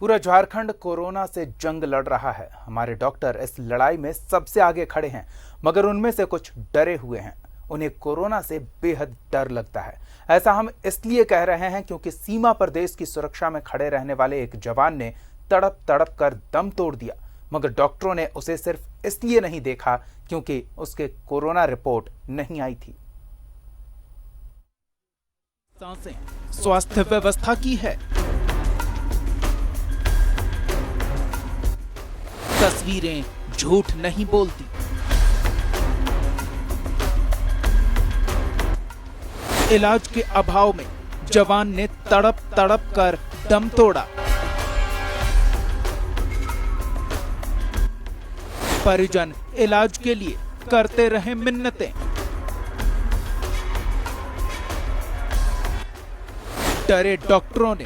पूरा झारखंड कोरोना से जंग लड़ रहा है। हमारे डॉक्टर इस लड़ाई में सबसे आगे खड़े हैं, मगर उनमें से कुछ डरे हुए हैं। उन्हें कोरोना से बेहद डर लगता है। ऐसा हम इसलिए कह रहे हैं क्योंकि सीमा पर देश की सुरक्षा में खड़े रहने वाले एक जवान ने तड़प तड़प कर दम तोड़ दिया, मगर डॉक्टरों ने उसे सिर्फ इसलिए नहीं देखा क्योंकि उसके कोरोना रिपोर्ट नहीं आई थी। सांसें स्वास्थ्य व्यवस्था की है, तस्वीरें झूठ नहीं बोलती। इलाज के अभाव में जवान ने तड़प तड़प कर दम तोड़ा। परिजन इलाज के लिए करते रहे मिन्नतें। डरे डॉक्टरों ने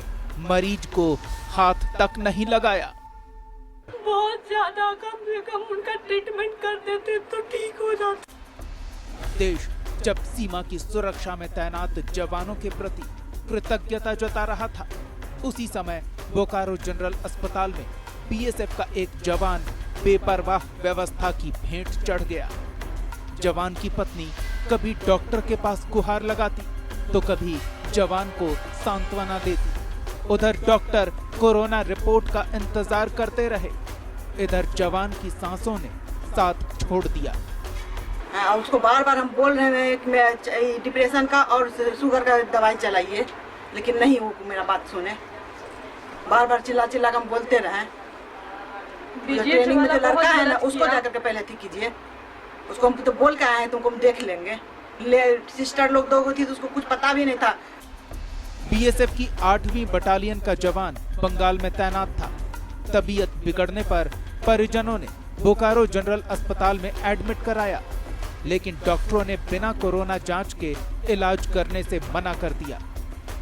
मरीज को हाथ तक नहीं लगाया। बहुत ज्यादा कम से कम उनका ट्रीटमेंट कर देते तो ठीक हो जाता। देश जब सीमा की सुरक्षा में तैनात जवानों के प्रति कृतज्ञता जता रहा था, उसी समय बोकारो जनरल अस्पताल में बीएसएफ का एक जवान बेपरवाह व्यवस्था की भेंट चढ़ गया। जवान की पत्नी कभी डॉक्टर के पास गुहार लगाती तो कभी जवान को सांत्वना देती। उधर डॉक्टर कोरोना रिपोर्ट का इंतजार करते रहे, इधर जवान की सांसों ने साथ छोड़ दिया। उसको बार बार हम बोल रहे हैं कि डिप्रेशन का और शुगर का दवाई चलाइए, लेकिन नहीं वो मेरा बात सुने। बार बार चिल्ला चिल्ला हम बोलते रहे। ट्रेनिंग में जो लड़का है ना, उसको जाकर के पहले ठीक कीजिए। उसको हम तो बोल के आए हैं, तुमको हम देख लेंगे। सिस्टर लोग 2 थी तो उसको कुछ पता भी नहीं था। बीएसएफ की 8वीं बटालियन का जवान बंगाल में तैनात था। तबीयत बिगड़ने पर परिजनों ने बोकारो जनरल अस्पताल में एडमिट कराया, लेकिन डॉक्टरों ने बिना कोरोना जांच के इलाज करने से मना कर दिया।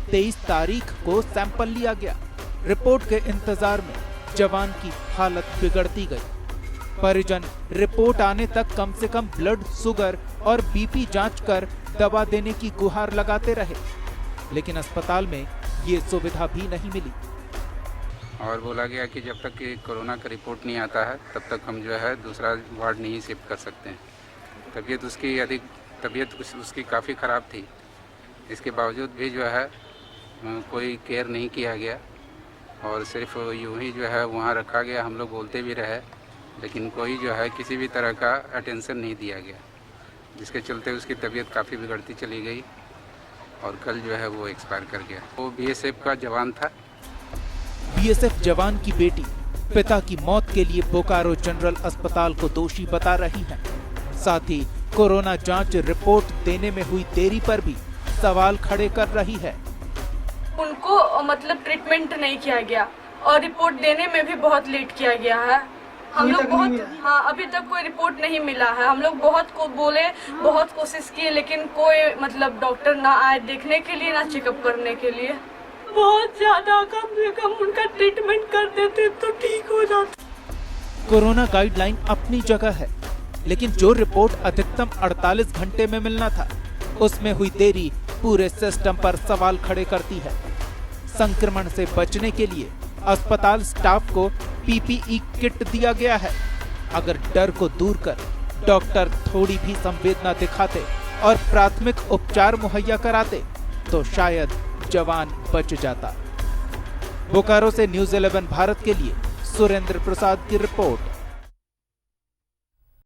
23 तारीख को सैंपल लिया गया। रिपोर्ट के इंतजार में जवान की हालत बिगड़ती गई। परिजन रिपोर्ट आने तक कम से कम ब्लड शुगर और बीपी जांच कर दवा देने की गुहार लगाते रहे, लेकिन अस्पताल में ये सुविधा भी नहीं मिली। और बोला गया कि जब तक कि कोरोना का रिपोर्ट नहीं आता है तब तक हम जो है दूसरा वार्ड नहीं शिफ्ट कर सकते हैं। तबीयत उसकी काफ़ी ख़राब थी। इसके बावजूद भी जो है कोई केयर नहीं किया गया और सिर्फ यूं ही जो है वहाँ रखा गया। हम लोग बोलते भी रहे, लेकिन कोई जो है किसी भी तरह का अटेंशन नहीं दिया गया, जिसके चलते उसकी तबीयत काफ़ी बिगड़ती चली गई और कल जो है वो एक्सपायर कर गया। वो बीएसएफ का जवान था। बीएसएफ जवान की बेटी पिता की मौत के लिए बोकारो जनरल अस्पताल को दोषी बता रही है। साथ ही कोरोना जांच रिपोर्ट देने में हुई देरी पर भी सवाल खड़े कर रही है। उनको मतलब ट्रीटमेंट नहीं किया गया और रिपोर्ट देने में भी बहुत लेट किया गया है। हम लोग अभी तक कोई रिपोर्ट नहीं मिला है। हम लोग बहुत को बोले, बहुत कोशिश किए, लेकिन कोई मतलब डॉक्टर ना आए देखने के लिए, ना चेकअप करने के लिए। बहुत ज्यादा कम से कम उनका ट्रीटमेंट कर देते तो ठीक हो जाता। कोरोना गाइडलाइन अपनी जगह है, लेकिन जो रिपोर्ट अधिकतम 48 घंटे में मिलना था, उसमें हुई देरी पूरे सिस्टम पर सवाल खड़े करती है। संक्रमण से बचने के लिए अस्पताल स्टाफ को पीपीई किट दिया गया है। अगर डर को दूर कर डॉक्टर थोड़ी भी संवेदना दिखाते और प्राथमिक उपचार मुहैया कराते तो शायद जवान बच जाता। बोकारो से न्यूज़ 11 भारत के लिए सुरेंद्र प्रसाद की रिपोर्ट।